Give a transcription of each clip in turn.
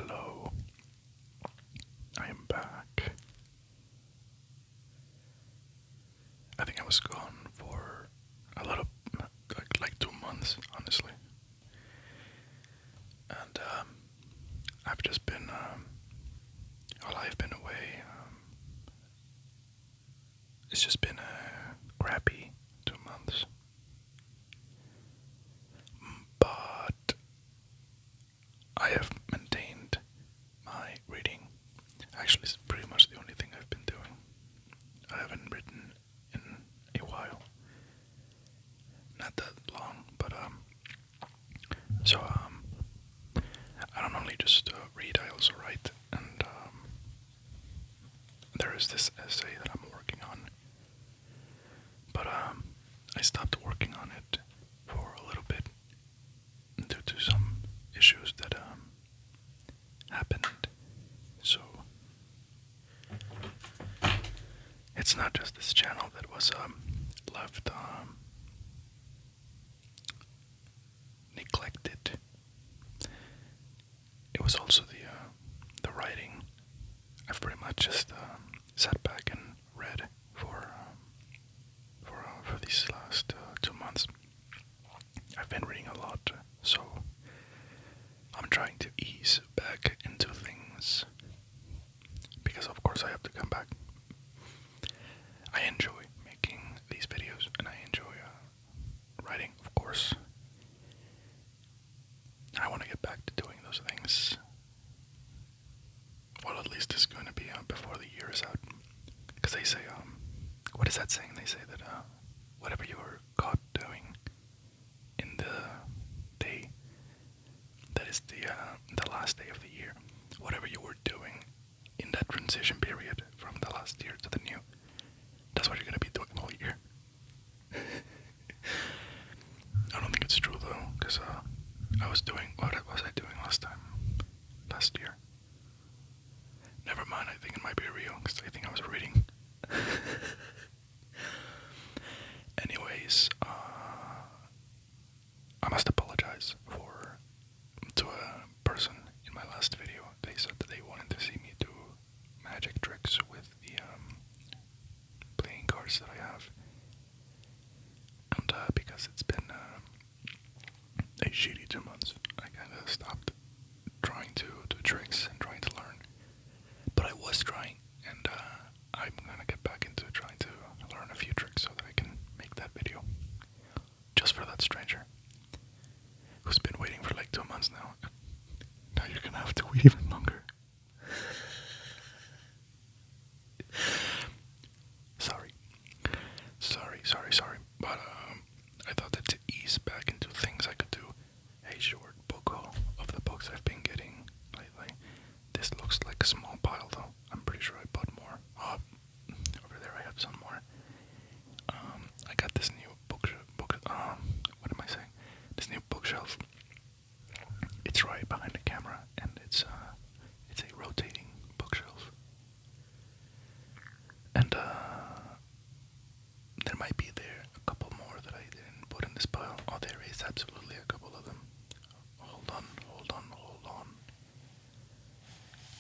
Hello, I am back. I think I was gone for a lot of like 2 months, honestly, and I've just been while I've been away. It's just been a crappy 2 months, but I have maintained my reading. Actually, it's pretty much the only thing I've been doing. I haven't written in a while, not that long, but so I don't only just read, I also write, and there is this essay that I'm working on, but I stopped working on it for a little bit due to some issues that happened. So it's not just this channel that was left neglected. It was also the writing. I've pretty much just sat back and read for these last 2 months. I've been reading a lot, so I'm trying to ease back into things because, of course, I have to come back. I enjoy making these videos, and I enjoy writing, of course. I want to get back to doing those things. Well, at least it's going to be before the year is out. Because they say, what is that saying? They say that whatever you were caught doing in the day that is the last day of the year, whatever you were doing in that transition period from the last year to the new, that's what you're going to be doing all year. I don't think it's true though, because I was doing, what was I doing last year? Never mind, I think it might be real, because I think I was reading. Anyways, I must apologize to a person in my last video. They said that they wanted to see me do magic tricks with the playing cards that I have. And because it's been a shitty 2 months, I kind of stopped trying to do tricks and trying to learn. But I was trying, and I'm gonna get back into trying to learn a few tricks so that I can make that video. Just for that stranger who's been waiting for like 2 months now. Now you're gonna have to wait even longer. Sorry. But I thought that to ease back into things, I could do a short book haul of the books I've been getting lately. This looks like a small pile though. I'm pretty sure I bought more. Oh, over there I have some more. I got this new what am I saying? This new bookshelf. It's right behind the camera, and it's a rotating bookshelf. And there might be a couple more that I didn't put in this pile. Oh, there is absolutely a couple of them. Hold on.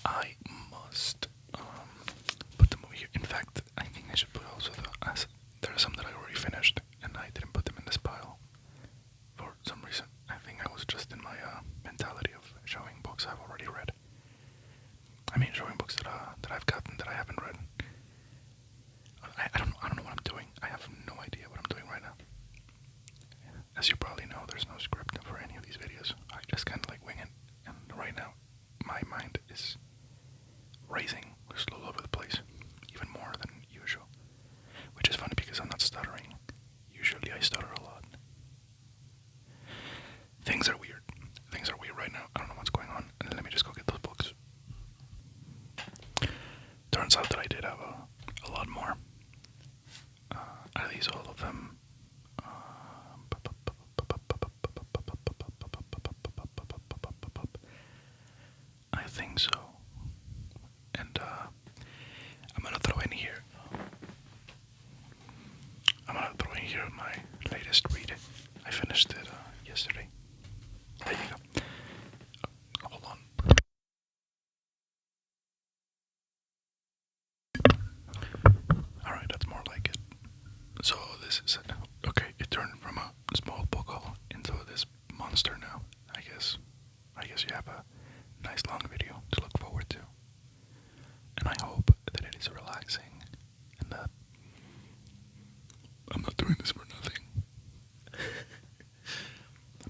I must put them over here. In fact, I think I should put also there are some that I already finished, and I didn't put them in this pile for some reason. I think I was just in my mentality of showing books I've already read. I mean, showing books that I've gotten that I haven't read. I don't know what I'm doing. I have no idea what I'm doing right now. As you probably know, there's no script for any of these videos. I just kind of like wing it, and right now, my mind is racing just all over the place, even more than usual. Which is funny because I'm not stuttering. Usually I stutter a lot. Things are weird. Things are weird right now. I don't know what's going on. And let me just go get those books. Turns out that I did have a lot more. Are these all of them? I think so. And I'm gonna throw in here. My latest read. I finished it yesterday. There you go. Hold on. this is okay. It turned from a small Bookhaul into this monster now. I guess. I guess you have a nice long video to look forward to, and I hope that it is relaxing and that I'm not doing this for nothing.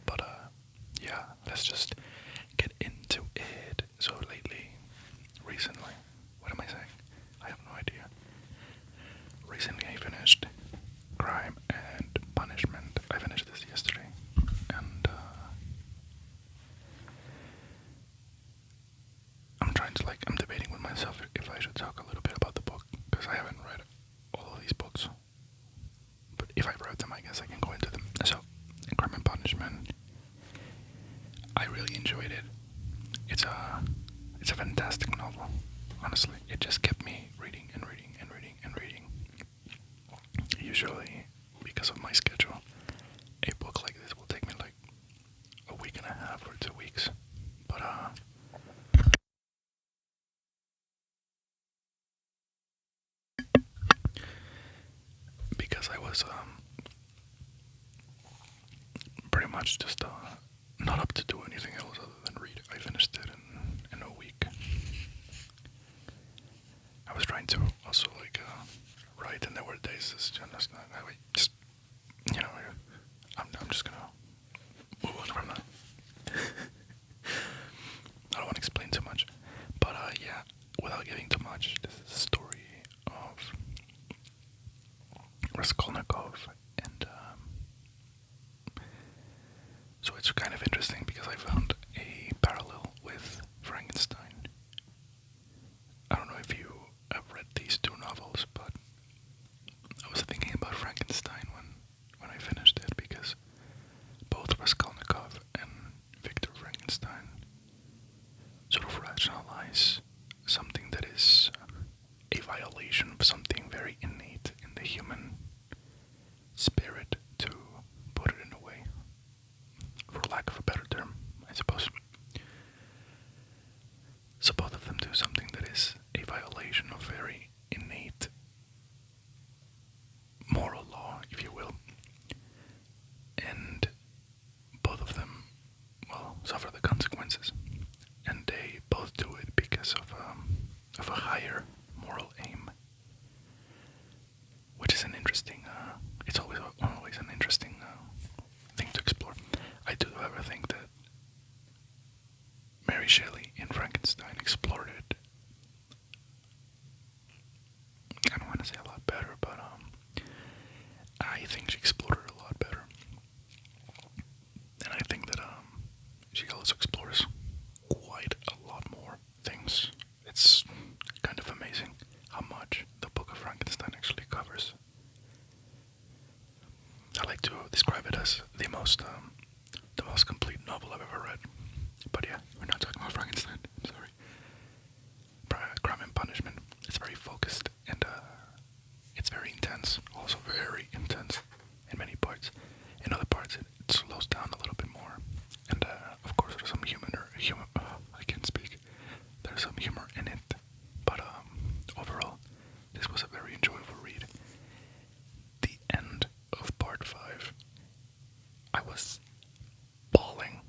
But yeah, let's just get into it. So recently, what am I saying? I have no idea. Recently I finished Crime and Punishment. I finished this yesterday, and I'm debating with myself if I should talk a little bit about the book, because I haven't read all of these books. But if I've read them, I guess I can go into them. So, Crime and Punishment, I really enjoyed it. It's a fantastic novel. Honestly, it just kept me reading and reading and reading and reading. Usually, because of my schedule, a book like this will take me like a week and a half or 2 weeks. But because I was pretty much just not up to do anything else other than read, I finished it in a week. I was trying to also write, and there were days just you know, I'm just gonna move on from that. I don't want to explain too much, but yeah, without giving too much, this is the story of Raskolnikov, and so it's kind of interesting because I found a parallel with Frankenstein. I don't know if you have read these two novels, but I was thinking about Frankenstein when I finished it, because both Raskolnikov and Victor Frankenstein sort of rationalize something that is a violation of something very innate in the human spirit, to put it in a way, for lack of a better term, I suppose. So both of them do something that is a violation of very innate moral law, if you will, and both of them, well, suffer the consequences, and they both do it because of a higher moral aim, which is an interesting. It's always an interesting thing to explore. I do, however, think that Mary Shelley in Frankenstein explored it. I don't want to say a lot better, but I think she explored it a lot better, and I think that she also explores quite a lot more things. It's kind of amazing how much the Book of Frankenstein actually covers. I like to describe it as the most complete novel I've ever read. But yeah, we're not talking about Frankenstein. Sorry. Crime and Punishment. It's very focused, and it's very intense. Also very intense in many parts. In other parts, it slows down a little bit more. And of course, there's some humor. I can't speak. There's some humor in it. But overall, this was a very enjoyable read. The end of part 5, I was bawling.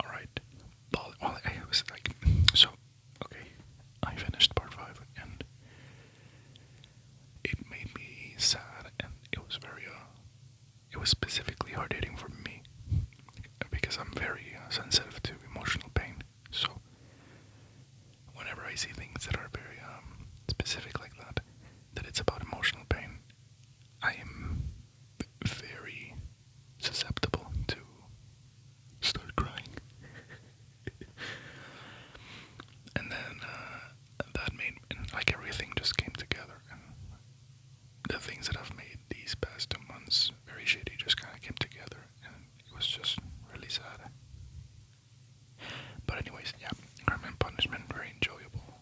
Alright. Bawling. Well, I was like, so, okay, I finished part 5, and it made me sad, and it was it was specifically hard hitting for me, because I'm very sensitive to emotional pain. So, whenever I see things that are very specific like that it's about emotional pain, I am very susceptible to start crying. And then that made, and like everything just came together, and the things that have made these past 2 months very shitty just kind of came together, and it was just really sad. But anyways, yeah, Crime and Punishment, very enjoyable.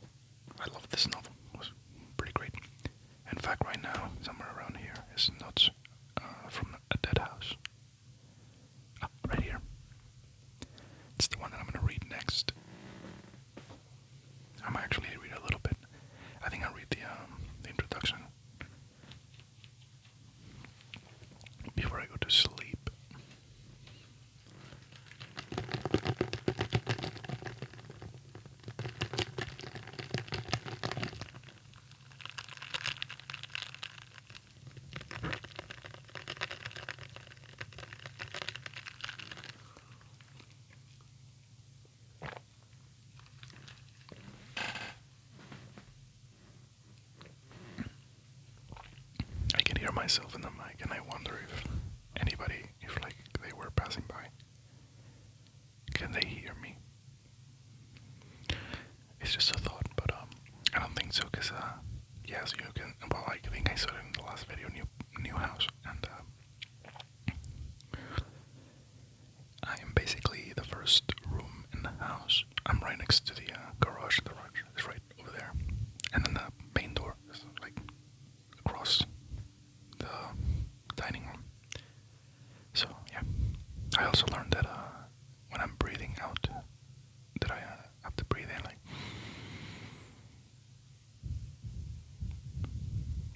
I love this novel. It was pretty great. In fact, right now, somewhere around here is notes from a dead house. Right here. It's the one that I'm going to read next. I might actually read a little bit. I think I'll read the introduction. myself in the mic, and I wonder if anybody, if like they were passing by, can they hear me? It's just a thought, but I don't think so, cause yes, you can. Well, I think I said it in the last video, new house, and I am basically the first room in the house. I'm right next to the garage. The garage is right over there, and then the main door is like across the dining room. So yeah, I also learned that when I'm breathing out, that I have to breathe in like,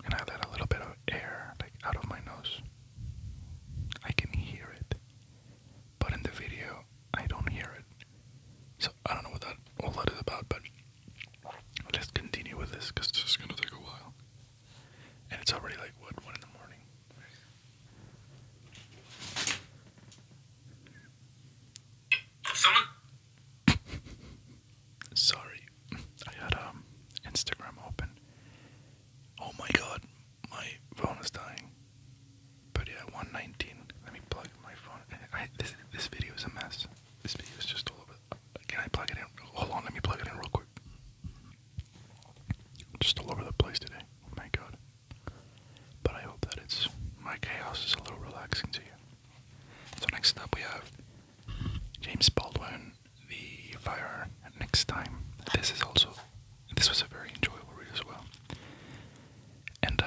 and I let a little bit of air like out of my nose. I can hear it, but in the video I don't hear it. So I don't know what all that is about, but let's continue with this because this is gonna take a while, and it's already like what 1 in the morning. Someone. Sorry, I had Instagram open. Oh my god, my phone is dying. But yeah, 119. Let me plug my phone. This video is a mess. This video is just all over. Can I plug it in? Hold on, let me plug it in real quick. Just all over the place today. Oh my god. But I hope that my chaos is a little relaxing to you. So next up we have James Baldwin, The Fire Next Time. This was a very enjoyable read as well. And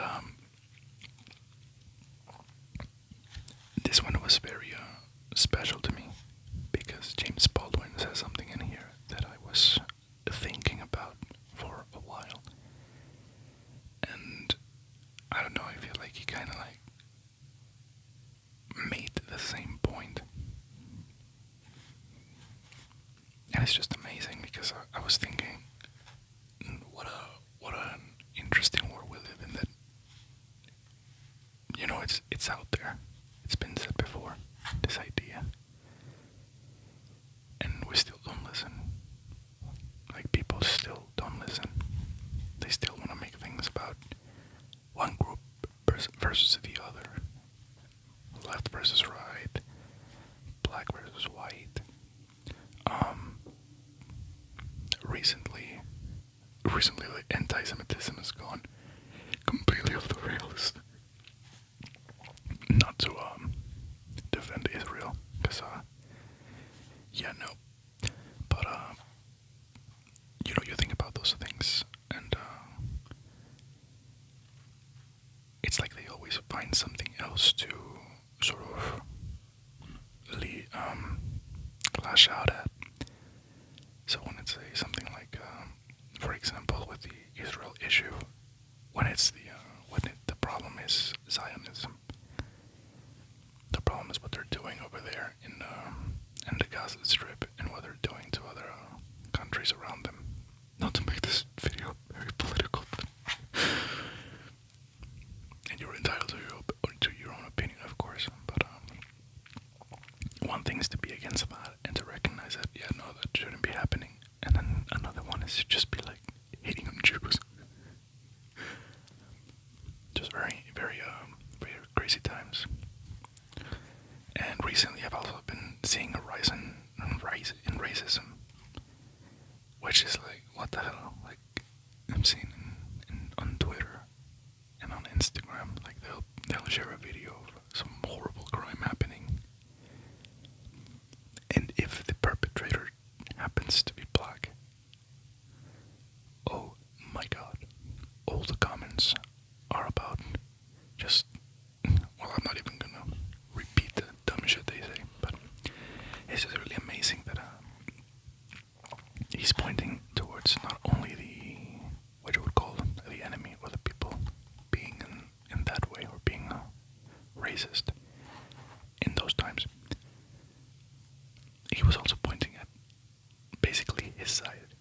this one was very special to me because James Baldwin says something in here that I was thinking about for a while. And I don't know, I feel like he kind of like made the same point. And it's just amazing because I was thinking, what an interesting world we live in, that you know it's out there. It's been said before, this idea. And we still don't listen. Like, people still don't listen. They still want to make things about one group versus the other. Left versus right. Black versus white. Recently, like, anti-Semitism has gone completely off the rails. Not to defend Israel, because yeah, no. But you know, you think about those things, and it's like they always find something else to sort of lash out at. So when it's something like, for example, with the Israel issue, when the problem is Zionism, the problem is what they're doing over there in the Gaza Strip and what they're doing to other countries around them. Not to make this video very political, and you're entitled to your own opinion, of course. But one thing is to be against that and to recognize that, yeah, no, that shouldn't be happening. And then another one is to just be like hating on Jews. Just very, very crazy times. And recently, I've also been seeing a rise in racism, which is like, what the hell? Like, I'm seeing on Twitter and on Instagram, like they'll share a video of some horrible crime happening, and if the perpetrator happens to be black, oh my god, all the comments are about just, well, I'm not even gonna repeat the dumb shit they say, but it's just really amazing that he's pointing towards not only what you would call the enemy or the people being in that way or being racist in those times. He was also pointing at basically his side,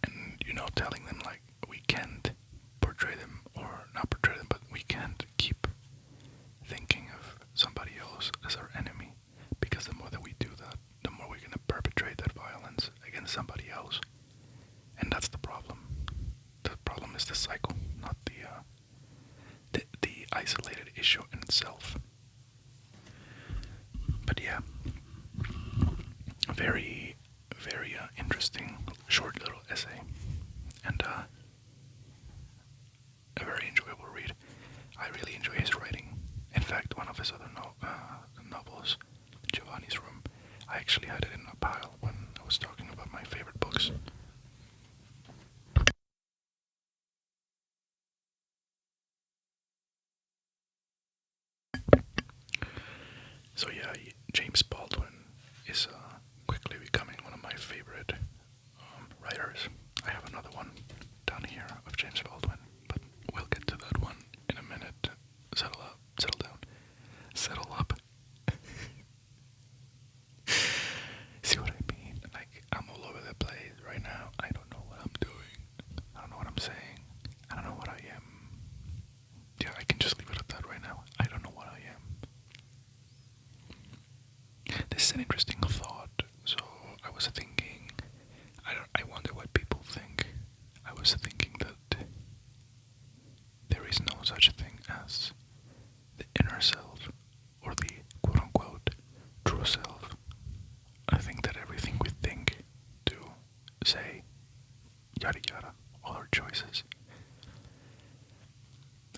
and telling them like, we can't portray them, or not portray them, but we can't keep thinking of somebody else as our enemy, because the more that we do that, the more we're going to perpetrate that violence against somebody else. And that's the problem. The problem is the cycle, not isolated issue in itself. But yeah, very, very interesting, short little essay, and a very enjoyable read. I really enjoy his writing. In fact, one of his other novels, Giovanni's Room, I actually had it in a pile when I was talking about my favorite books. So yeah, James Baldwin is quickly becoming one of my favorite writers. I have another one down here of James Baldwin, but we'll get to that one in a minute. Settle up, settle down, settle up. See what I mean? Like, I'm all over the place right now. I don't know what I'm doing. I don't know what I'm saying. I don't know what I am. Yeah, I can just leave it at that right now. I don't know what I am. This is an interesting thought. So I was thinking, I wonder what people think. I was thinking that there is no such thing as the inner self or the quote-unquote true self. I think that everything we think, do, say, yada yada, all our choices,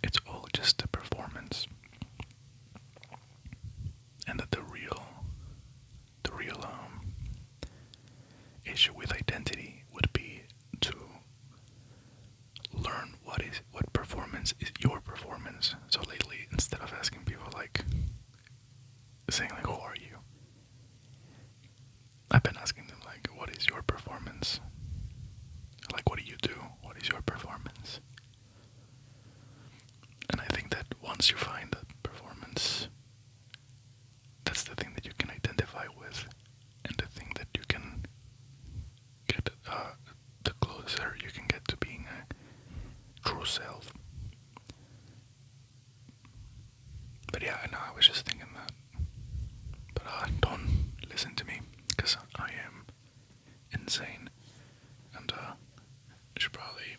it's all just a performance. And that the real issue with identity would be to learn what performance is your performance. So lately, instead of asking people like, saying like, who are you? I've been asking them like, what is your performance? Like, what do you do? What is your performance? And I think that once you find that performance, that's the thing that you can identify with, and the thing that you can get, the closer you can get to being a true self. But yeah, I know, I was just thinking that. But don't listen to me, because I am insane, and should probably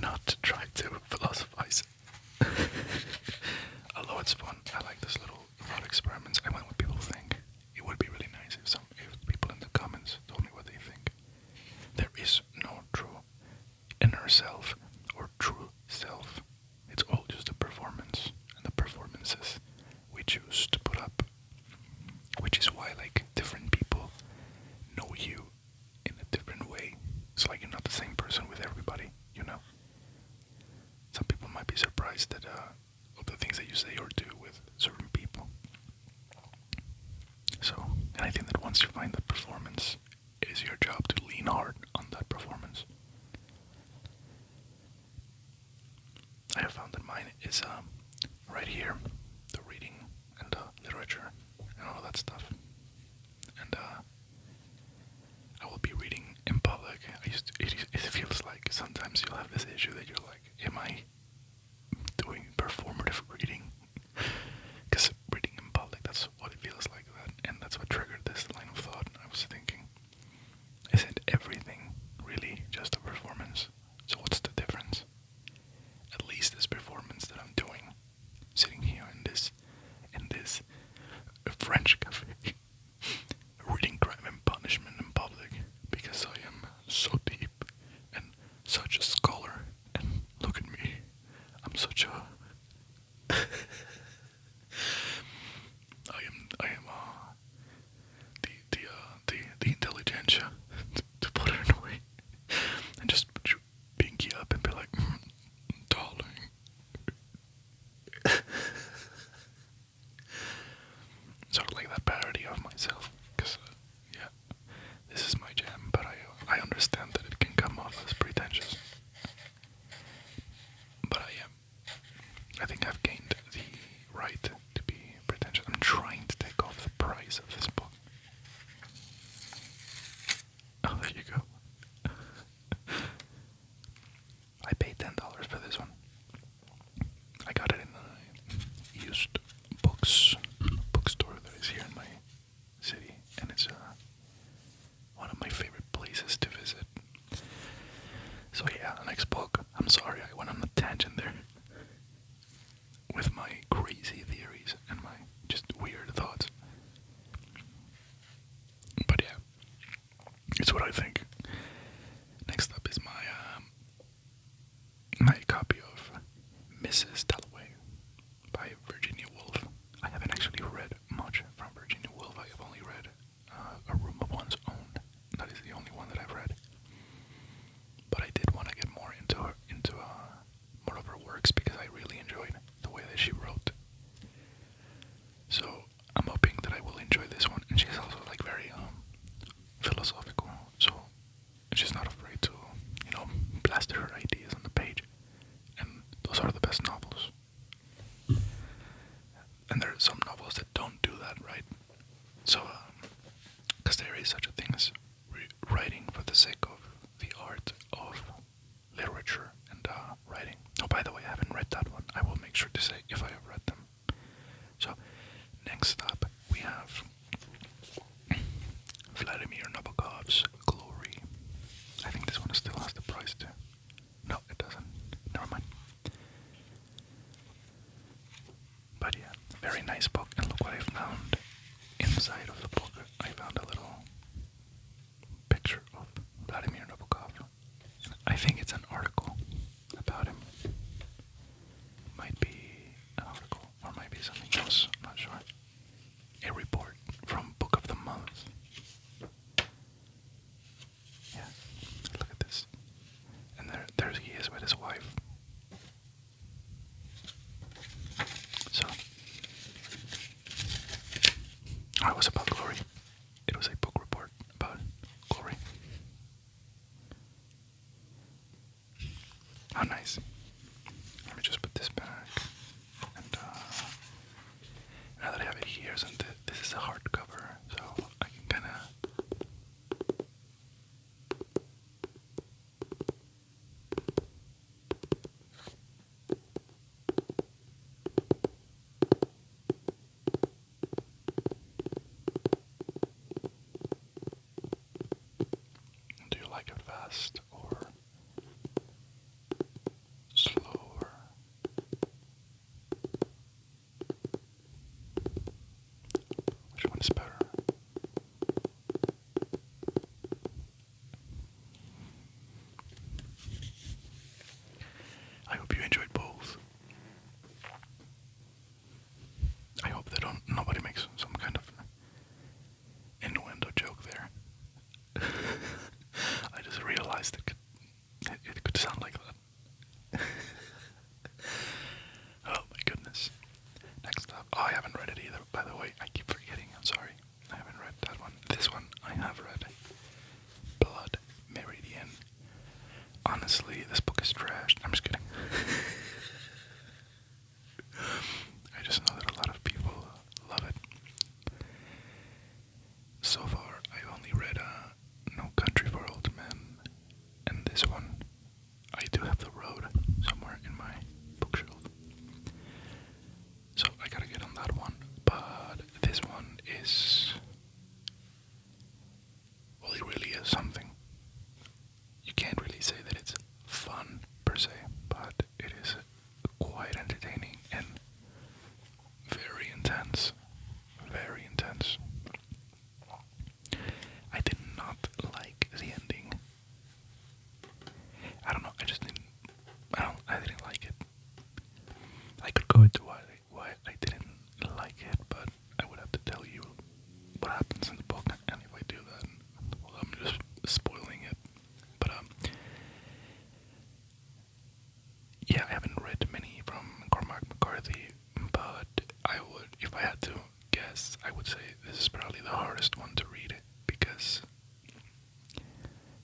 not try to philosophize. Although it's fun, I like this little thought experiments. I wonder what people think. It would be really nice if people in the comments told me what they think. There is no true inner self or true self. It's all just a performance, and the performances we choose to put up, which is why like different people know you in a different way. It's like you're not the same person with everybody, you know. Some people might be surprised that of the things that you say or do with certain people. So, and I think that once you find that performance, it is your job to lean hard on that performance. I have found that mine is right here, the reading and literature and all that stuff. And I will be reading in public. It feels like sometimes you'll have this issue that you're like, am I doing performative reading? Because reading in public, that's what it feels like, and that's what triggered this line of thought. I was thinking, isn't everything really just a performance? So what's the difference? At least this performance that I'm doing, sitting here in this French cafe, reading Crime and Punishment in public, because I am so deep and such a scholar, and look at me, I'm such a I am the intelligentsia, to put it in a way, and just put your pinky up and be like, darling. Sort of like that parody of myself, because yeah, this is my jam, but I understand that it can come off as pretentious. But I think I've gained the right to be pretentious. I'm trying to take off the price of this book. Oh, there you go. I paid $10 for this one. I got it in a used bookstore that is here in my city, and it's one of my favorite places to visit This is Dalloway by Virginia Woolf. I haven't actually read much from Virginia Woolf. I have only read A Room of One's Own. That is the only one that I've read. But I did want to get more into more of her works because I really enjoyed the way that she wrote. So I'm hoping that I will enjoy this one. And she's also like very philosophical. So she's not afraid to, plaster her ideas on the page. And those are the best novels. And there are some novels that don't do that, right? So, because there is such a thing as writing for the sake of the art of literature and writing. Oh, by the way, I haven't read that one. I will make sure to say if I have read them. So, next up, we have Vladimir Nabokov's Glory. I think this one still has the price too. No, it doesn't. Never mind. But yeah, very nice book. And look what I found inside of the book. I found a little picture of Vladimir Nabokov. I think it's an article about him. Might be an article, or might be something else. I'm not sure. A report from Book of the Month. Yeah, look at this. And there he is with his wife. So, it was about Glory. It was a book report about Glory. How nice. Let me just put this back. And now that I have it here, so this is a hardcover, so I can kind of. Do you like it fast or slower? Which one is better? I hope you enjoyed both. I hope that nobody makes some kind of innuendo joke there. I just realized it could sound like that. Oh my goodness. Next up. Oh, I haven't read it either, by the way. I keep forgetting. I'm sorry. I haven't read that one. This one I have read. Blood Meridian. Honestly, this book is trash. I'm just kidding. I just know that a lot of people love it. So far, I've only read No Country for Old Men, and this one, I do have The Road somewhere in my bookshelf. So I gotta get on that one, but this one is, well, it really is something. You can't really say that it's fun per se, but it is quite entertaining and very intense. Very intense. I did not like the ending. I don't know, I just didn't, I didn't like it. I could go into why I didn't like it, but I would have to tell you what happens in the book, and if I do that, well, I'm just spoiling it. But yeah, I haven't read many from Cormac McCarthy, but I would, if I had to guess, I would say this is probably the hardest one to read, because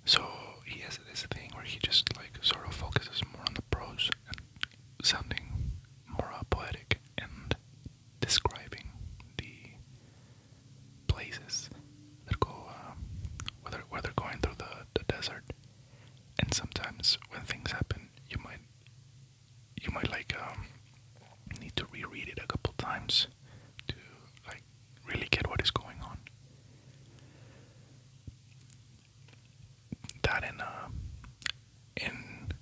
so he has this thing where he just like sort of focuses more on the prose and sounding more poetic and describing the places that go where they're going through the desert. And sometimes when things happen, you might like need to reread it a couple times to like really get what is going on. That in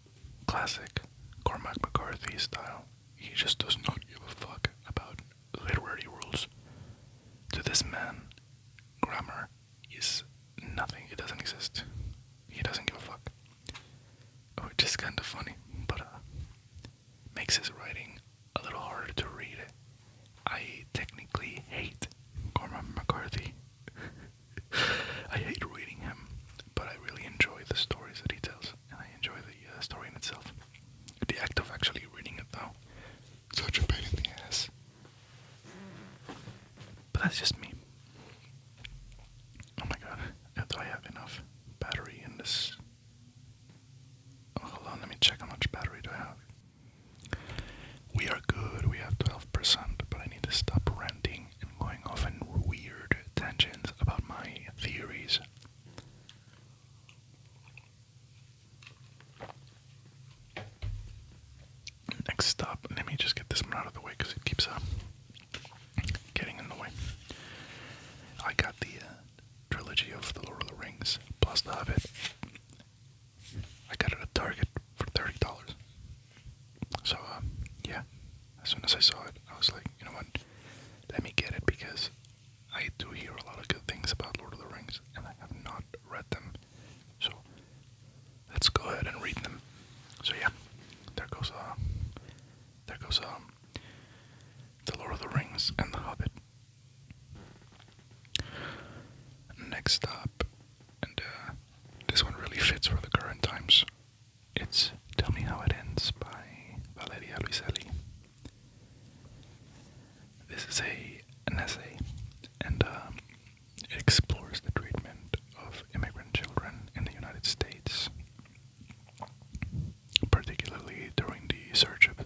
classic Cormac McCarthy style, he just does not give a fuck about literary rules. To this man, grammar is nothing. It doesn't exist. He doesn't give a fuck. Which is kind of funny, but makes his writing a little harder to read. I technically hate Cormac McCarthy. I hate reading him, but I really enjoy the stories that he tells, and I enjoy the story in itself. The act of actually reading it, though, such a pain in the ass. But that's just me. Oh my god, do I have enough battery in this? Oh, hold on, let me check how much battery do I have. We are good, we have 12%, but I need to stop ranting and going off in weird tangents about my theories. Next stop, let me just get this one out of the way because it keeps getting in the way. I got the trilogy of The Lord of the Rings plus The Hobbit. I got it at Target for $30. So, yeah, as soon as I saw it, I was like, you know what, let me get it because I do hear a lot of good things about Lord of the Rings, and I have not read them. So, let's go ahead and read them. So yeah, there goes The Lord of the Rings and The Hobbit. Next up, and this one really fits for the current times. It's Tell Me How It Ends by Valeria Luiselli. This is an essay, and it explores the treatment of immigrant children in the United States, particularly during the surge of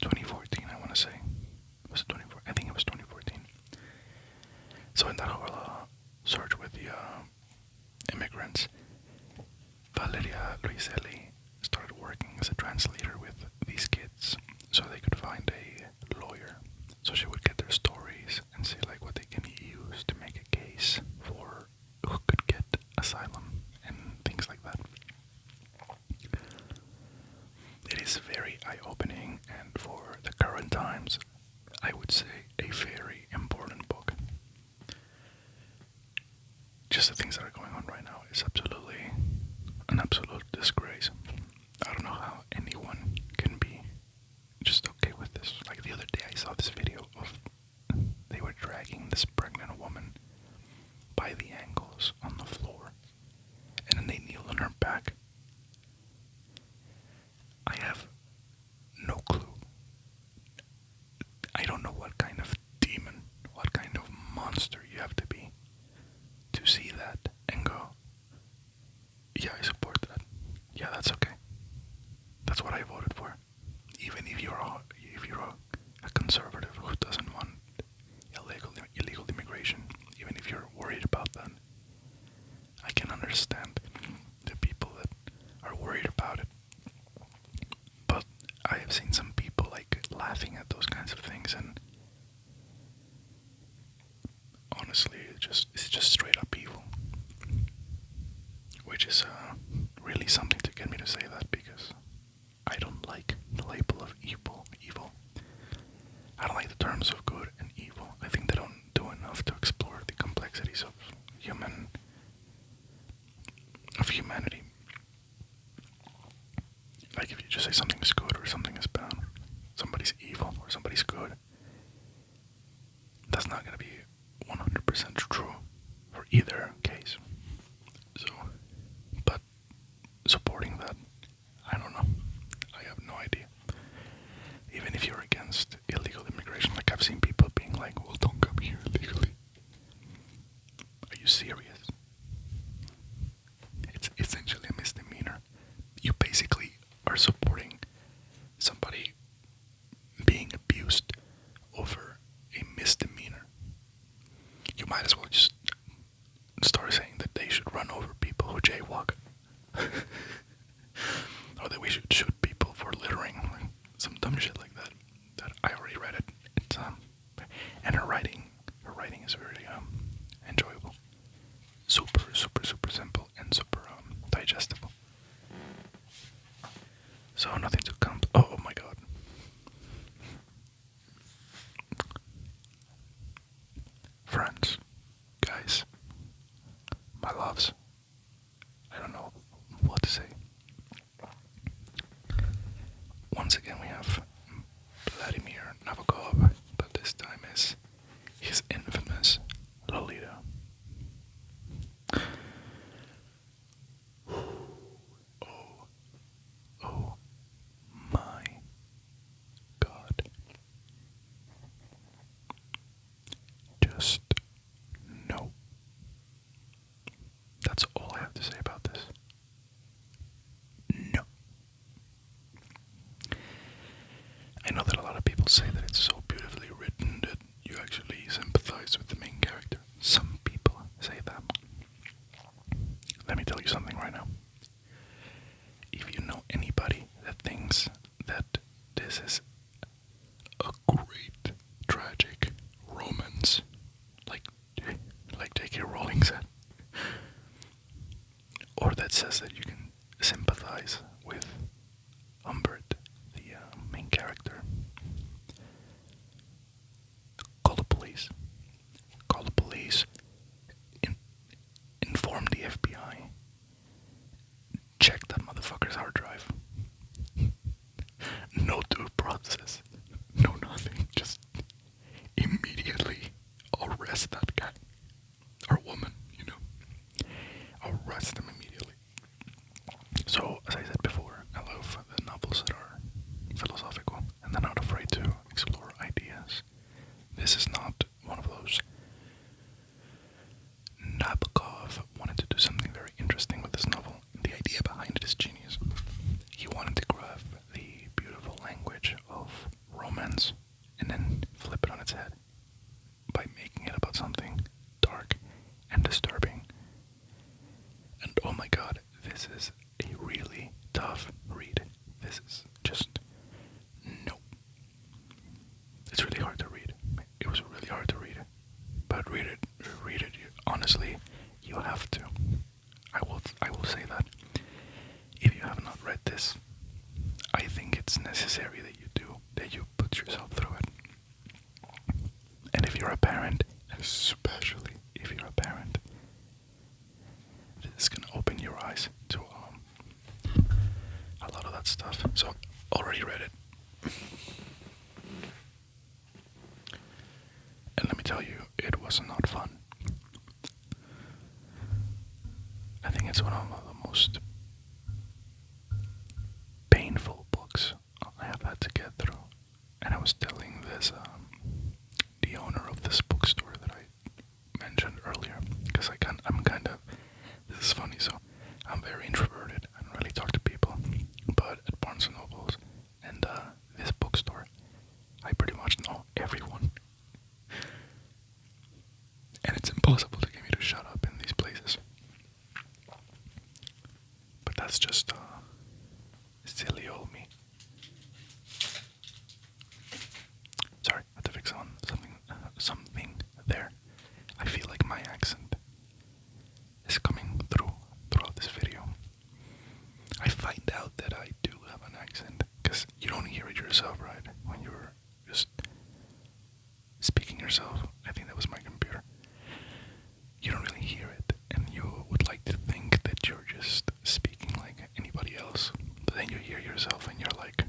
2014, I want to say. Was it 2014? I think it was 2014. So in that whole surge with the immigrants, Valeria Luiselli started working as a translator with these kids so they could find a lawyer. So she would get their stories and see like what they can use to make a case for who could get asylum and things like that. It is very eye-opening, and for the current times, I would say a very important book. Just the things that are going on right now is absolutely an absolute disgrace. I don't know how anyone can be just okay with this. Like the other day I saw this video of they were dragging this pregnant woman by the ankles on the floor, and then they kneeled on her back. I have no clue. I don't know what kind of demon, what kind of monster you have to be to see that and go, yeah, I support that. Yeah, that's okay. That's what I voted for. Even if you're a conservative who doesn't want illegal immigration, even if you're worried about that, I can understand the people that are worried about it. But I have seen some people like laughing at those kinds of things, and honestly, it's just straight up evil. Which is really something to get me to say that, because I don't like the label of evil. I don't like the terms of good and evil. I think they don't do enough to explore the complexities of humanity. Like if you just say something is good or something is bad, somebody's evil or somebody's good, that's not going to be 100% true for either case. So, but supporting that, I don't know. I have no idea. Even if you're against illegal immigration, like I've seen people being like, well, don't come here illegally. Are you serious? It's essentially a misdemeanor. You basically are supporting somebody being abused over a misdemeanor. You might as well just start saying that they should run over people who jaywalk. Or that we should shoot people for littering. Like some dumb shit like that. That I already read it. It's and her writing is very enjoyable. Super simple and super digestible. So nothing to come. Oh my god. Friends, guys, my loves, I don't know what to say. once again we have Vladimir Nabokov, but this time is his infamous Lolita. Oh, oh my God. Just no. That's all I have to say about this. No. I know that a lot of people say that it's so beautifully written that you actually sympathize with the main character. Some people say that. Let me tell you something right now. If you know anybody that thinks that this is a great, tragic romance, like J.K. Rowling said, or that says that you can sympathize with Humbert, the main character, call the police. Call the police. Inform the FBI. Check that motherfucker's hard drive. No due process. No nothing. Just immediately arrest that guy. Or woman, you know. Arrest them immediately. So, as I said before, I love the novels that are philosophical and they're not afraid to explore ideas. This is not one of those. Nabokov wanted to do something very interesting with this novel. The idea behind it is genius. He wanted to grab the beautiful language of romance and then flip it on its head by making it about something dark and disturbing. And oh my God, this is a really tough read. This is just no. It's really hard to read. It was really hard to read. But read it. Honestly, you have to. I will say that. If you have not read this, I think it's necessary that you do, that you put yourself through it. And if you're a parent, especially if you're a parent, this is gonna open your eyes to a lot of that stuff. So, already read it. And let me tell you, it was not fun. I think it's one of the most painful books I have had to get through. And I was telling this, the owner of this bookstore that I mentioned earlier, because I'm kind of, this is funny, so I'm very introverted. I don't really talk to people, but at Barnes & Nobles and this bookstore, I pretty much know everyone. And it's impossible to get me to shut up in these places. But that's just silly old me. Sorry, I had to fix on something there. I feel like my accent is coming throughout this video. I find out that I do have an accent because you don't hear it yourself, right? When you're just speaking yourself. I think that was my computer. You don't really hear it, and you would like to think that you're just speaking like anybody else, but then you hear yourself and you're like,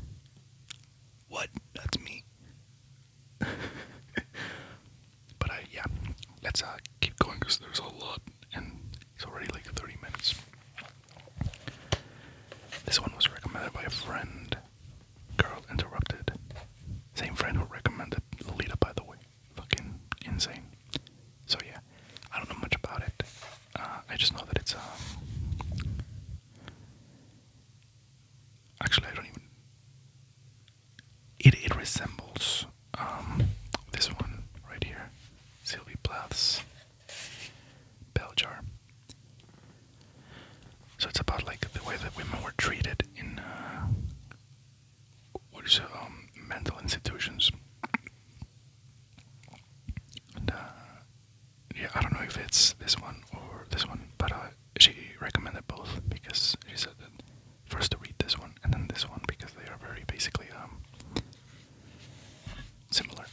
what? That's me. But yeah, let's keep going because there's a lot, and it's already like 30 minutes. This one was recommended by a friend. Girl interrupted. Same friend who recommended Lolita, by the way. Fucking insane. So yeah, I don't know much about it. I just know that it's actually I don't even. It resembles this one right here, Sylvie Plath's Bell Jar. So it's about like the way that women were treated in mental institutions. And yeah, I don't know if it's this one or this one, but she recommended both because she said that first to read this one and then this one because they are very basically similar.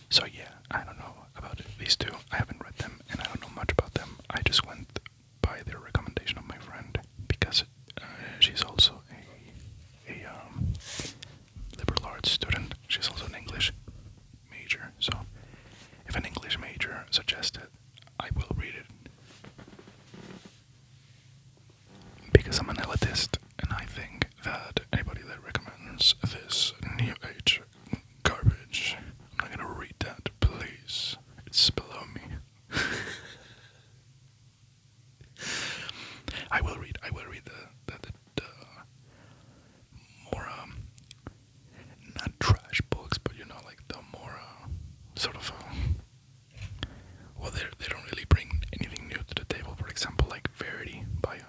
So yeah, I don't know about these two. I haven't read them and I don't know much about them. I just went by the recommendation of my friend because she's also a because I'm an elitist, and I think that anybody that recommends this new age garbage, I'm not gonna read that, please. It's below me. I will read the more not trash books, but you know, like the more sort of well, they don't really bring anything new to the table. For example, like Verity by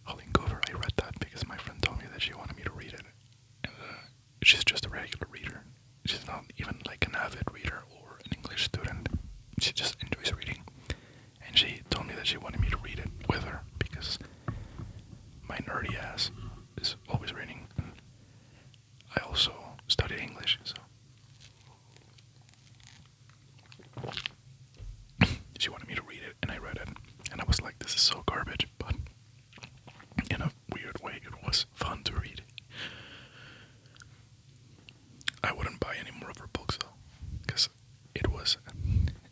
Holly Coover. I read that because my friend told me that she wanted me to read it, and she's just a regular reader. She's not even like an avid reader or an English student. She just enjoys reading, and she told me that she wanted me to read it with her because my nerdy ass is always reading. I also studied English, so she wanted me to read it, and I read it, and I was like, this is so garbage, but in a weird way, it was fun to read. I wouldn't buy any more of her books, though, because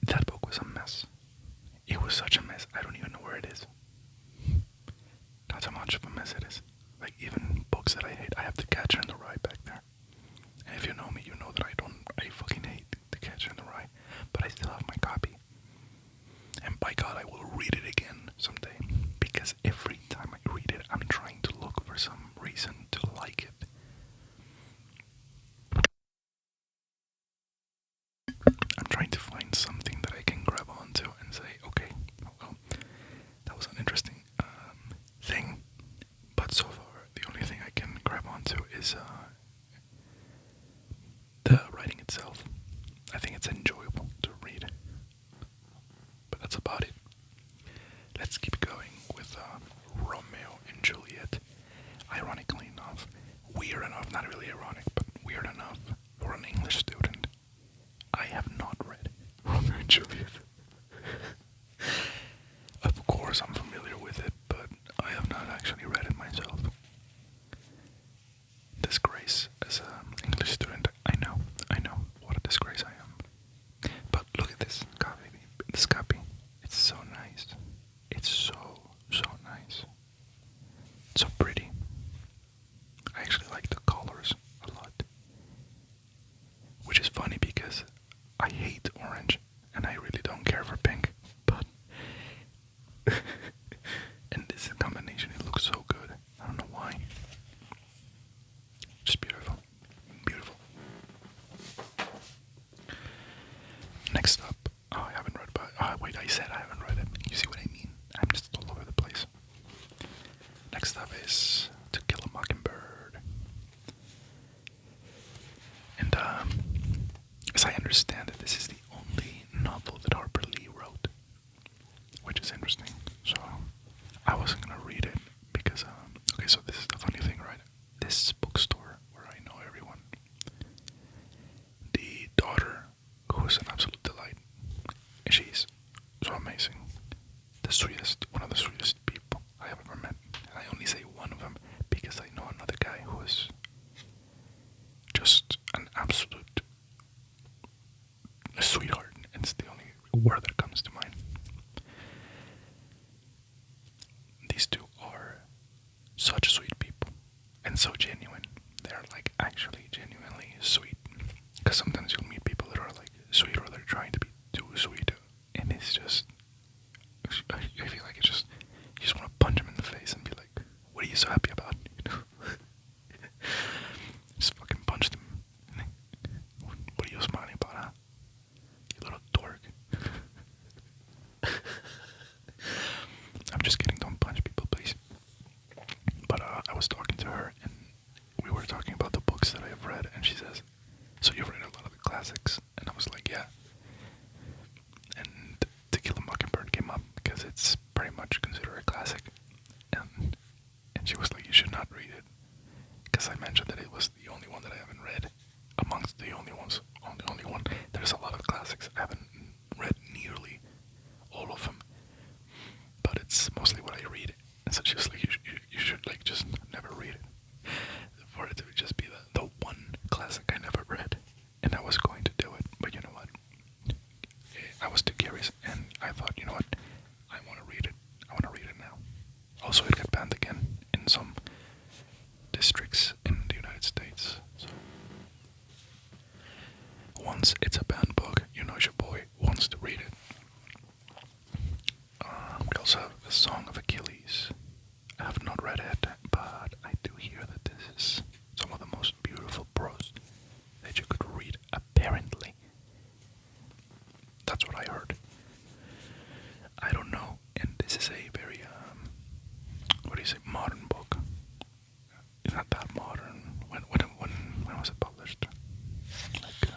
that book was a mess. It was such a mess, I don't even know where it is. That's how much of a mess it is. Like, even books that I hate, I have The Catcher in the Rye back there. And if you know me, you know that I fucking hate The Catcher in the Rye, but I still have my copy. And by God, I will read it again someday, because every time I read it, I'm trying to look for some reason to like it. I'm trying to find something that I can grab onto and say, okay, well, that was an interesting thing, but so far, the only thing I can grab onto is the writing itself. I think it's enjoyable to read, but that's about it. Let's keep going with Romeo and Juliet. Ironically enough, weird enough, not really ironic, but weird enough for an English student, I have not read Romeo and Juliet. Of course I'm familiar with it, but I have not actually read it myself. Disgrace as an English student, I know, what a disgrace I am. But look at this copy, it's so nice. It's so nice. It's so pretty. I actually like the colors a lot. Which is funny because I hate orange and I really don't care for pink. But in this combination it looks so good. I don't know why. Just beautiful. Beautiful. Next up, I haven't read wait, I said I haven't read it. You see what I mean? I'm just all over the place. Next up is To Kill a Mockingbird. And as I understand it, this is the only novel that Harper Lee wrote, which is interesting. So I wasn't gonna read it because okay, so this is the funny thing, right? This bookstore where I know everyone, the daughter, who is an absolute delight, she's so amazing, the sweetest, one of the sweetest people I have ever met. And I only say one of them because I know another guy who is just an absolute sweetheart, and it's the only word that comes to mind. These two are such sweet people, and so genuine. They're like actually genuinely sweet. Because sometimes you'll meet people that are like sweet, or they're trying to be too sweet, and it's just, I feel like it's just, you just want to punch them in the face and be like, what are you so happy about? You know? Just fucking punch them. What are you smiling about, huh? You little dork. I'm just kidding, don't punch people, please. But I was talking to her, and we were talking about the books that I have read, and she says, so you've read a lot of the classics? And I was like, yeah. And To Kill a Mockingbird came up because it's pretty much considered say modern book. It's not that modern. When was it published? Like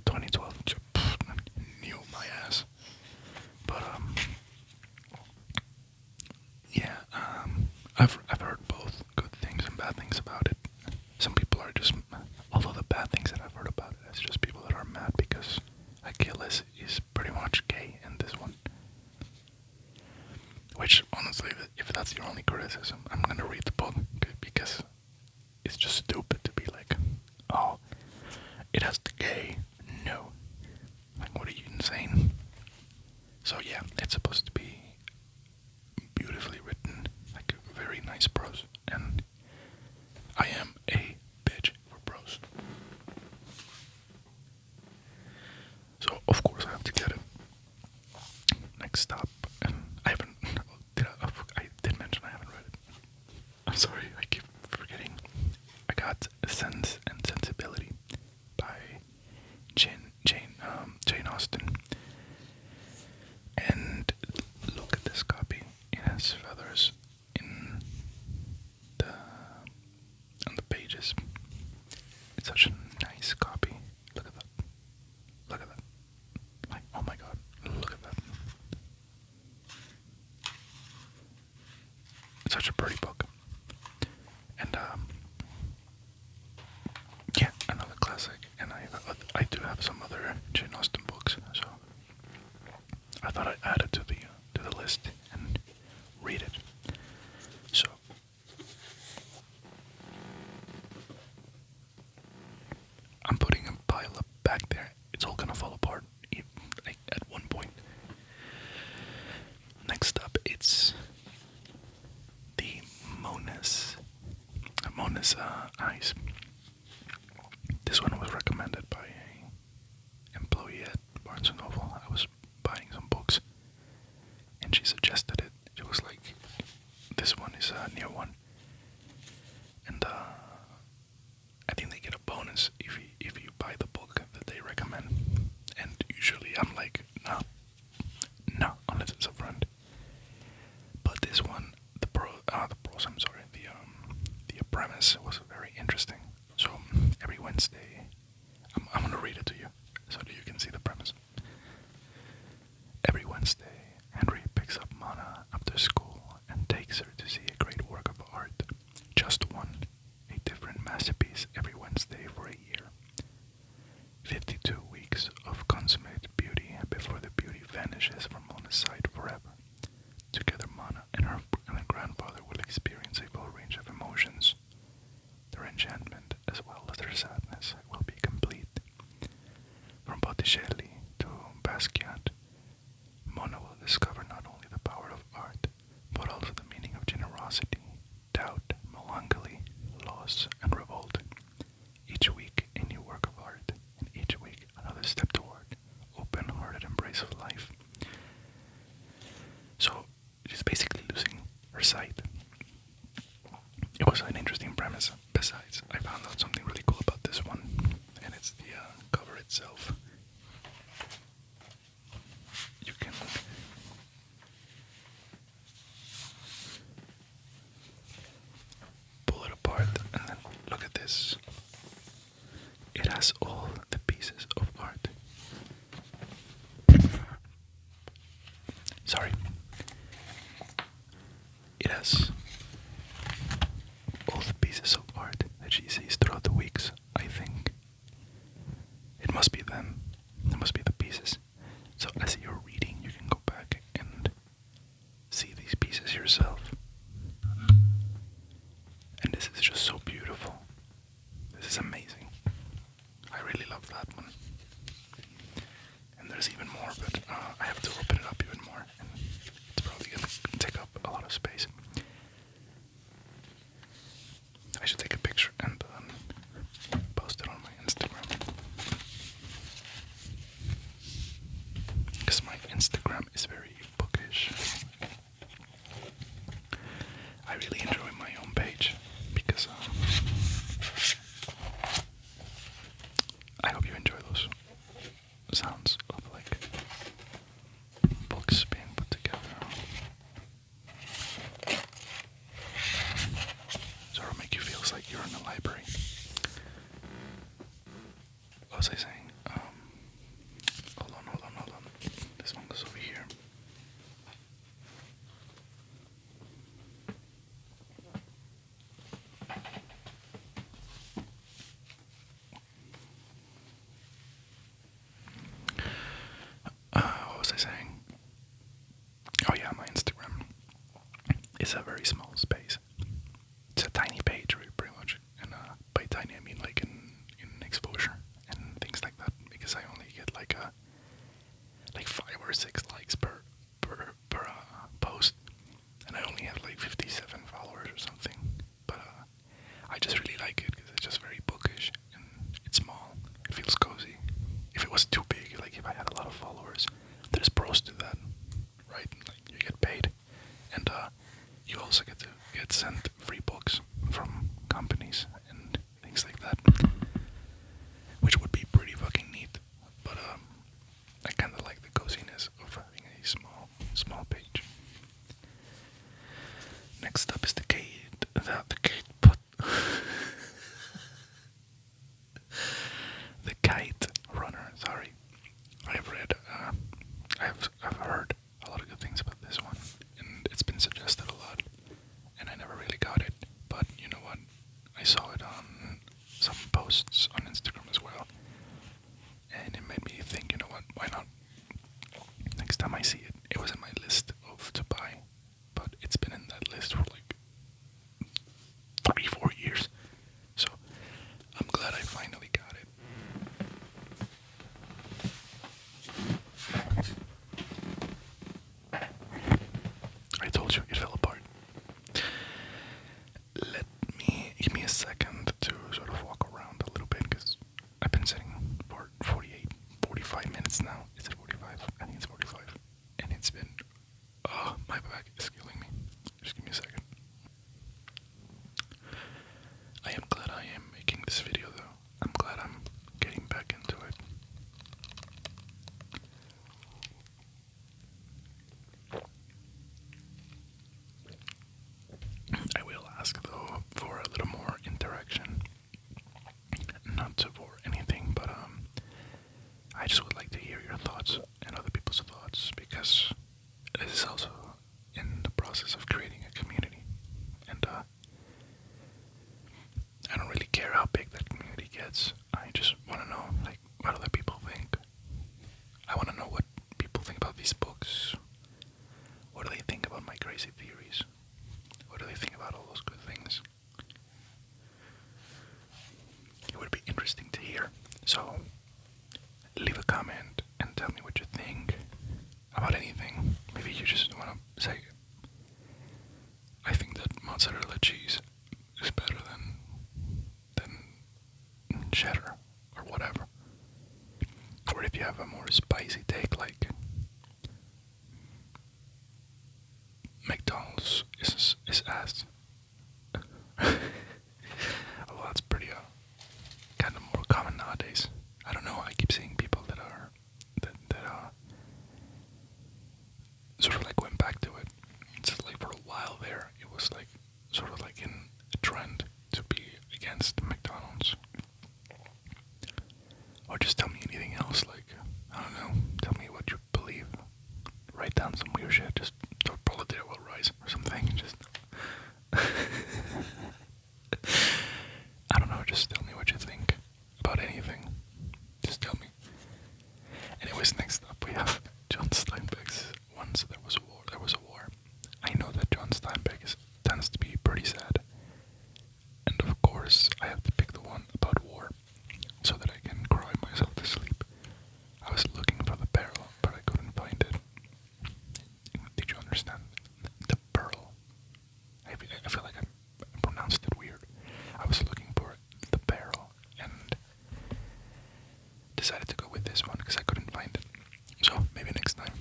2012. Knew my ass. But yeah, I've heard both good things and bad things about it. Some people are just, although the bad things that I've heard about it, it's just people that are mad because Achilles is pretty much gay in this one. Which, honestly, if that's your only criticism, I'm gonna read the book because it's just stupid to be like, oh, it has the gay. No. Like, what are you, insane? So yeah, it's supposed to be beautifully written, like very nice prose, and I am a bitch for prose. So of course I have to get it. Next up, and I haven't. I did mention I haven't read it. I'm sorry, I keep forgetting. I got Sense and Sensibility by Jane Austen. And look at this copy. It has feathers in the on the pages. It's such a nice copy. Look at that. Look at that. Like, oh my god, look at that. It's such a pretty book. And yeah, another classic. And I do have some other Jane Austen books, so I thought I'd add it to the list and read it. So I'm putting a pile up back there. It's all gonna fall apart like at one point. Next up, it's the Mona's Eyes. This one was recommended by a employee at Barnes & Noble. I was buying some books, and she suggested it. She was like, this one is a new one. And I think they get a bonus if you buy the book that they recommend. And usually I'm like, no, unless it's a friend. But this one, the premise was very interesting. So every Wednesday, I'm gonna read it to you so that you can see the premise. Every Wednesday, Henry picks up Mana after school and takes her to see a great work of art. Just one, a different masterpiece every Wednesday for a year. 52 weeks of consummate beauty before the beauty vanishes from Mana's sight forever. Together, Mana and her grandfather will experience a full range of emotions. Their enchantment, as well as their sadness, will be complete. From Botticelli to Basquiat, Mona will discover not only the power of art, but also the meaning of generosity, doubt, melancholy, loss, and revolt. Each week, a new work of art, and each week, another step toward open-hearted embrace of life. So, she's basically losing her sight. It was an interesting premise. Besides, I found out something really cool about this one, and it's the cover itself. You can pull it apart and then look at this. It has all the pieces of art. Sorry. It has all the pieces of art that she sees throughout the weeks, I think. It must be them. It must be the pieces. So as you're reading, you can go back and see these pieces yourself. And this is just so beautiful. This is amazing. I really love that one. And there's even more, but I have to open it up even more. And it's probably going to take up a lot of space. I should take a picture and post it on my Instagram. Because my Instagram is very bookish. I really enjoy my own page because I hope you enjoy those sounds of like books being put together. is a very small space. It's a tiny page, pretty much. And by tiny, I mean like in exposure and things like that. Because I only get like 5 or 6 likes per post, and I only have like 57 followers or something. But I just really like it because it's just very bookish and it's small. It feels cozy. If it was too big, like if I had a lot of followers, there's pros to that, right? Like you get paid, and you also get to get sent free books from companies and things like that, which would be pretty fucking neat. But I kind of like the coziness of having a small page. Next up is the Kate. The Kate put the Kite Runner. Sorry, I've read. I've heard a lot of good things about this one, and it's been suggested a lot, and I never really got it. But you know what? I saw it on some posts on Instagram as well, and it made me think. You know what? Why not? Next time I see it, it was in my list of to buy, but it's been in that list for like 3-4 years. So I'm glad I finally got it. I told you it fell apart. Give me a second to sort of walk around a little bit because I've been sitting for 45 minutes now. Is it 45? I think it's 45. And it's been, my back is killing me. Just give me a second. I am glad I am making this video though. I'm glad I'm getting back into it. I will ask though for a little more interaction. Not for anything, but I just would like to hear your thoughts and other people's thoughts because this is also in the process of creating a community. And I don't really care how big that community gets. I just want to know, like, what other people think. I want to know what people think about these books. What do they think about my crazy theories? What do they think about all those good things? It would be interesting to hear. So, leave a comment and tell me what you think about anything. Maybe you just want to say, I think that mozzarella cheese is better than cheddar or whatever. Or if you have a more spicy take, like McDonald's is ass. Well, that's pretty kind of more common nowadays. I don't know. I keep seeing people that sort of like went back to it. It's just like for a while there, it was like sort of like in a trend to be against McDonald's. Or just tell me anything else, like, I don't know, tell me what you believe. Write down some weird shit, just proletariat will rise or something, just... I don't know, just tell me what you think about anything. Just tell me. Anyways, next up we have John Steinbeck's Once There Was a War, There Was a War. I know that John Steinbeck tends to be pretty sad. And of course, I have to pick the one about war, so that I can cry myself to sleep. I was looking for the barrel, but I couldn't find it. Did you understand? The pearl. I feel like I pronounced it weird. I was looking for the barrel, and decided to go with this one because I couldn't find it. So, maybe next time.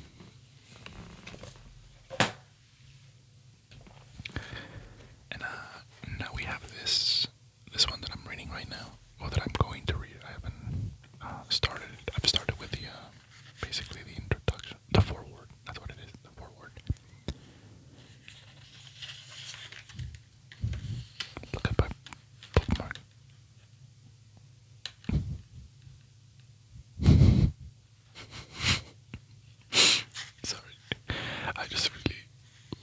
And now we have this one that I'm reading right now, or that I'm going to read. I haven't started it. I've started with the basically the introduction, the foreword. That's what it is, the foreword. Look at my bookmark. Sorry, I just really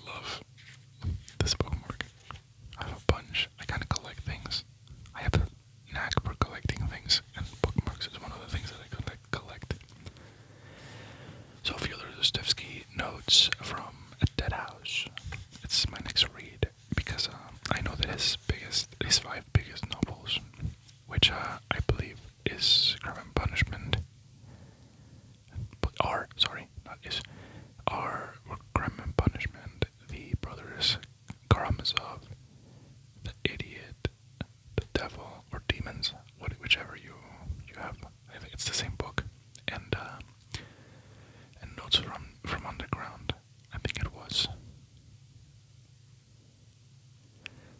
love this bookmark. I have a bunch. I kind of collect things. I have a knack for collecting things, and bookmarks is one of the things that I collect. So Fyodor Dostoevsky notes from A Dead House. It's my next read. which I believe is Crime and Punishment. But are, sorry, not is, are Crime and Punishment, the brothers Karamazov, the idiot, the devil, or demons, whichever you have. I think it's the same book. And Notes from Underground, I think it was.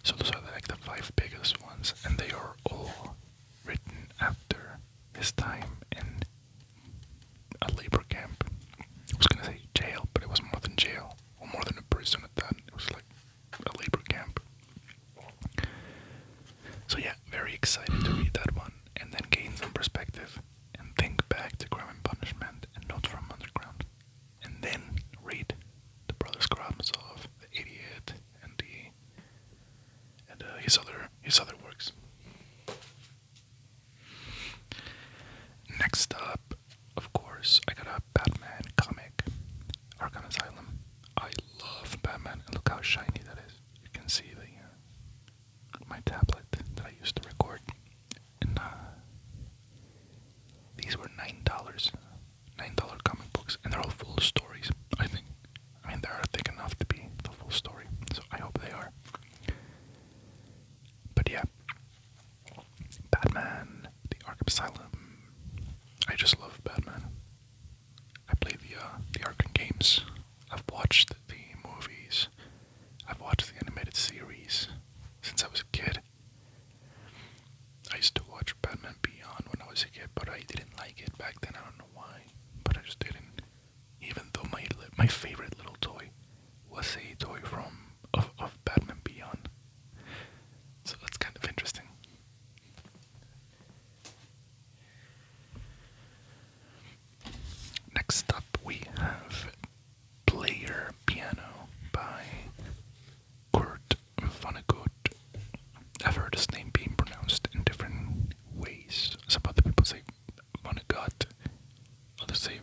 So those are like the 5 biggest ones, and they are all written after his time in a labor camp. I was gonna say jail, but it was more than jail, or more than a prison at that. It was like a labor camp. So yeah, very excited to read that one, and then gain some perspective, and think back to Crime and Punishment and Notes from Underground, and then read the Brothers Karamazov, the Idiot, and his other works. Next up, of course, I got a Batman comic, Arkham Asylum. I love Batman, and look how shiny that is. You can see my tablet that I used to record, and these were $9 comic books, and they're all full stories. I think. I mean, they're thick enough to be the full story, so I hope they are. But yeah, Batman, the Arkham Asylum. I just love Batman. I play the Arkham games. I've watched the movies. I've watched the animated series since I was a kid. I used to watch Batman Beyond when I was a kid, but I didn't like it back then. I don't know why, but I just didn't. Even though my favorite little toy was a toy of Batman Beyond. So that's kind of interesting. Next up we have Player Piano by Kurt Vonnegut. I've heard his name being pronounced in different ways. Some other people say Vonnegut, others say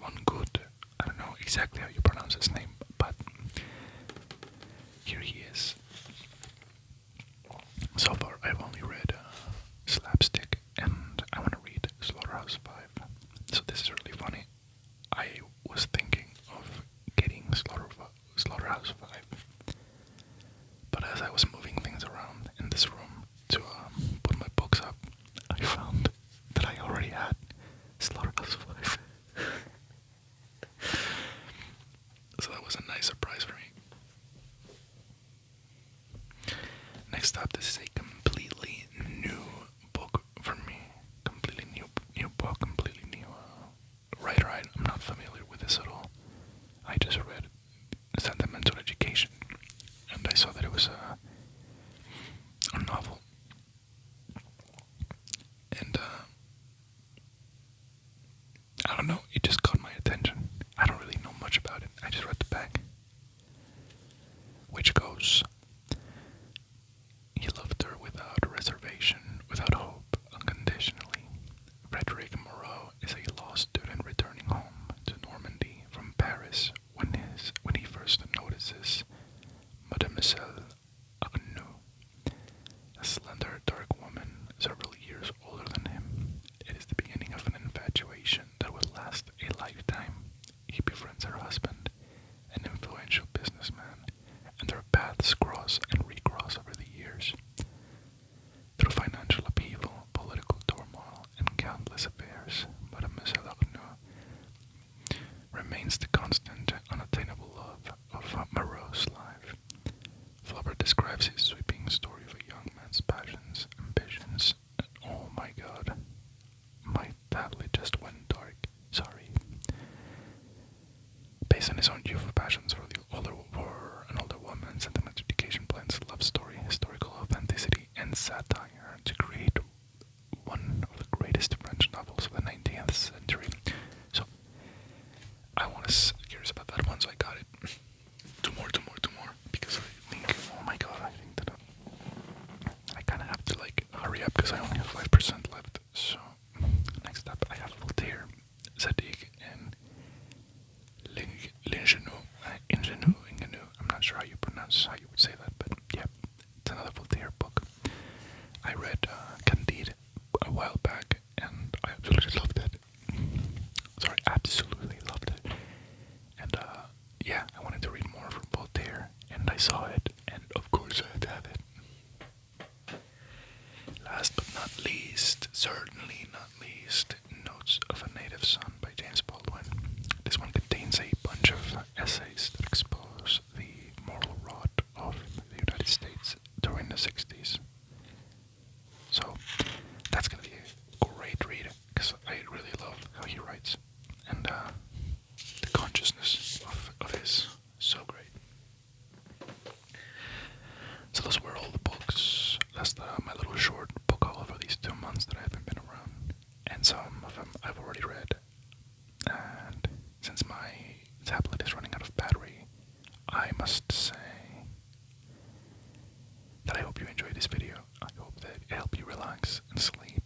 Vonnegut. I don't know exactly how you pronounce his name, but here he is. So far, I've only read Slapstick, and I want to read Slaughterhouse 5. So this is really funny. I was thinking of getting Slaughterhouse 5, but as I was moving things around in this room to put my books up, I found that I already had Slaughterhouse 5. So that was a nice surprise for me. Next up, this is a completely new book for me. Completely new book, completely new writer. I'm not familiar with this at all. I just read Sentimental Education, and I saw that it was a novel. And I don't know, it just caught my attention. I don't really know much about it. I just read the back, which goes, he loved her without reservation, without hope, unconditionally. Frederic Moreau is a law student returning home to Normandy from Paris when he first notices Mademoiselle Agnew, a slender, dark woman several years older than him. It is the beginning of an infatuation that will last a lifetime. He befriends her husband, an influential businessman, and their paths cross and recross over the years. Through financial upheaval, political turmoil, and countless affairs, Mademoiselle Agnew remains the constant, unattainable love of Moreau's life. Flaubert describes his sweeping story of a young man's passions, ambitions, and oh my god, my tablet just went dark. Sorry. Based on his own youthful passions for I saw it, and of course I had to have it. Last but not least, certainly not least, Notes of a Native Son by James Baldwin. This one contains a bunch of essays that expose the moral rot of the United States during the 60s. So, that's gonna be a great read, because I really love how he writes. And the consciousness of his so great. So those were all the books. That's my little short book haul for these 2 months that I haven't been around. And some of them I've already read. And since my tablet is running out of battery, I must say that I hope you enjoyed this video. I hope that it helped you relax and sleep